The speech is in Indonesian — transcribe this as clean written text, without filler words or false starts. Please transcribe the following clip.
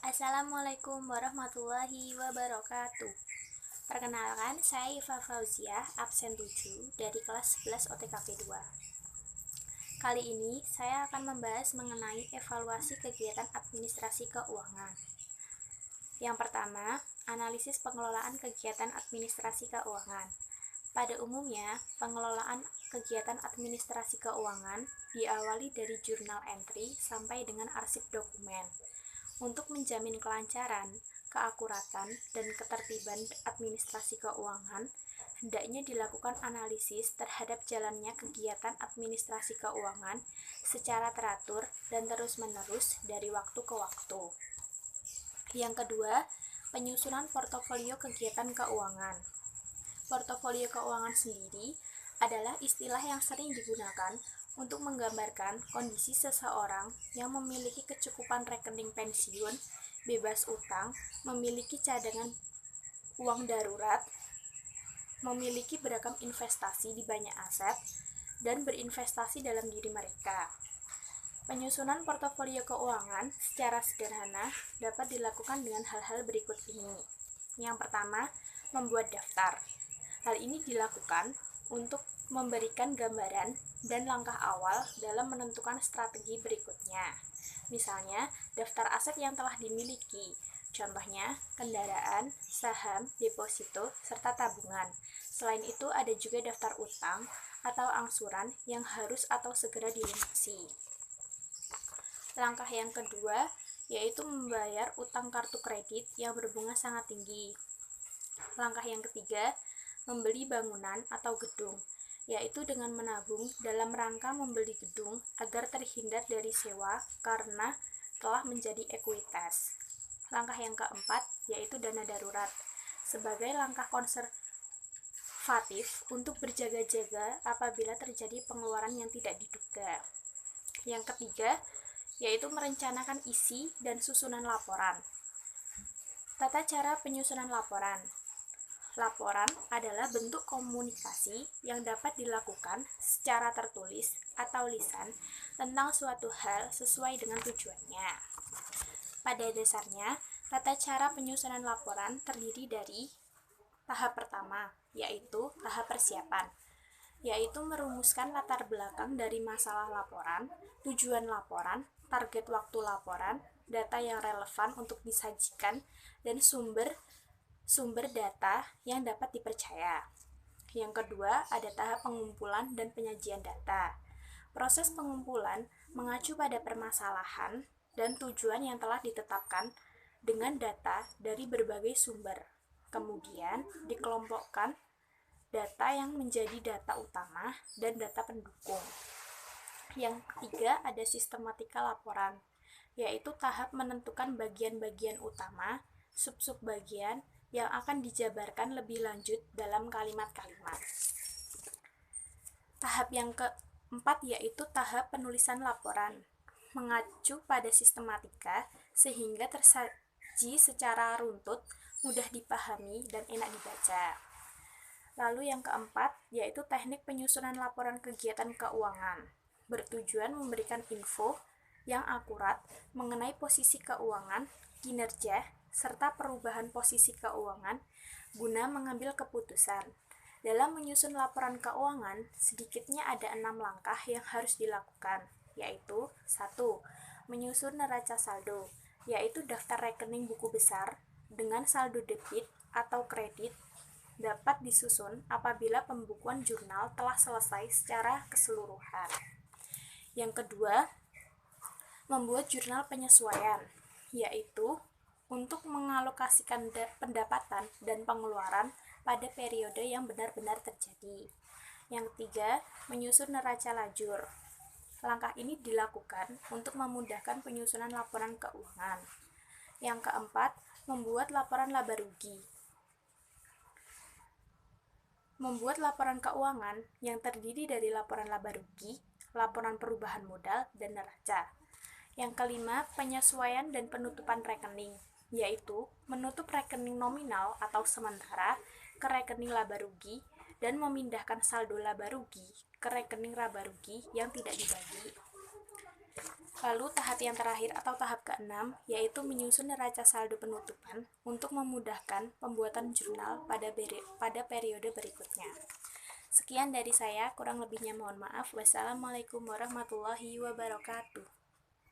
Assalamualaikum warahmatullahi wabarakatuh. Perkenalkan, saya Iva Fauziah, absen 7 dari kelas 11 OTKP 2. Kali ini saya akan membahas mengenai evaluasi kegiatan administrasi keuangan. Yang pertama, analisis pengelolaan kegiatan administrasi keuangan. Pada umumnya, pengelolaan kegiatan administrasi keuangan diawali dari jurnal entry sampai dengan arsip dokumen. Untuk menjamin kelancaran, keakuratan, dan ketertiban administrasi keuangan, hendaknya dilakukan analisis terhadap jalannya kegiatan administrasi keuangan secara teratur dan terus-menerus dari waktu ke waktu. Yang kedua, penyusunan portofolio kegiatan keuangan. Portofolio keuangan sendiri adalah istilah yang sering digunakan untuk menggambarkan kondisi seseorang yang memiliki kecukupan rekening pensiun, bebas utang, memiliki cadangan uang darurat, memiliki beragam investasi di banyak aset, dan berinvestasi dalam diri mereka. Penyusunan portofolio keuangan secara sederhana dapat dilakukan dengan hal-hal berikut ini. Yang pertama, membuat daftar. Hal ini dilakukan untuk memberikan gambaran dan langkah awal dalam menentukan strategi berikutnya. Misalnya, daftar aset yang telah dimiliki, contohnya kendaraan, saham, deposito, serta tabungan. Selain itu, ada juga daftar utang atau angsuran yang harus atau segera dilunasi. Langkah yang kedua yaitu membayar utang kartu kredit yang berbunga sangat tinggi. Langkah yang ketiga, membeli bangunan atau gedung, yaitu dengan menabung dalam rangka membeli gedung agar terhindar dari sewa karena telah menjadi ekuitas. Langkah yang keempat yaitu dana darurat, sebagai langkah konservatif untuk berjaga-jaga apabila terjadi pengeluaran yang tidak diduga. Yang ketiga yaitu merencanakan isi dan susunan laporan. Tata cara penyusunan laporan. Laporan adalah bentuk komunikasi yang dapat dilakukan secara tertulis atau lisan tentang suatu hal sesuai dengan tujuannya. Pada dasarnya, tata cara penyusunan laporan terdiri dari tahap pertama, yaitu tahap persiapan, yaitu merumuskan latar belakang dari masalah laporan, tujuan laporan, target waktu laporan, data yang relevan untuk disajikan, dan sumber data yang dapat dipercaya. Yang kedua, ada tahap pengumpulan dan penyajian data. Proses pengumpulan mengacu pada permasalahan dan tujuan yang telah ditetapkan dengan data dari berbagai sumber. Kemudian, dikelompokkan data yang menjadi data utama dan data pendukung. Yang ketiga, ada sistematika laporan, yaitu tahap menentukan bagian-bagian utama, sub-sub bagian yang akan dijabarkan lebih lanjut dalam kalimat-kalimat. Tahap yang keempat yaitu tahap penulisan laporan, mengacu pada sistematika sehingga tersaji secara runtut, mudah dipahami, dan enak dibaca. Lalu yang keempat yaitu teknik penyusunan laporan kegiatan keuangan, bertujuan memberikan info yang akurat mengenai posisi keuangan, kinerja, serta perubahan posisi keuangan guna mengambil keputusan. Dalam menyusun laporan keuangan, sedikitnya ada 6 langkah yang harus dilakukan, yaitu 1. Menyusun neraca saldo, yaitu daftar rekening buku besar dengan saldo debit atau kredit dapat disusun apabila pembukuan jurnal telah selesai secara keseluruhan. Yang kedua, membuat jurnal penyesuaian, yaitu untuk mengalokasikan pendapatan dan pengeluaran pada periode yang benar-benar terjadi. Yang ketiga, menyusun neraca lajur. Langkah ini dilakukan untuk memudahkan penyusunan laporan keuangan. Yang keempat, membuat laporan laba rugi. Membuat laporan keuangan yang terdiri dari laporan laba rugi, laporan perubahan modal, dan neraca. Yang kelima, penyesuaian dan penutupan rekening, yaitu menutup rekening nominal atau sementara ke rekening laba rugi dan memindahkan saldo laba rugi ke rekening laba rugi yang tidak dibagi. Lalu tahap yang terakhir atau tahap ke-6 yaitu menyusun neraca saldo penutupan untuk memudahkan pembuatan jurnal pada periode berikutnya. Sekian dari saya, kurang lebihnya mohon maaf. Wassalamualaikum warahmatullahi wabarakatuh.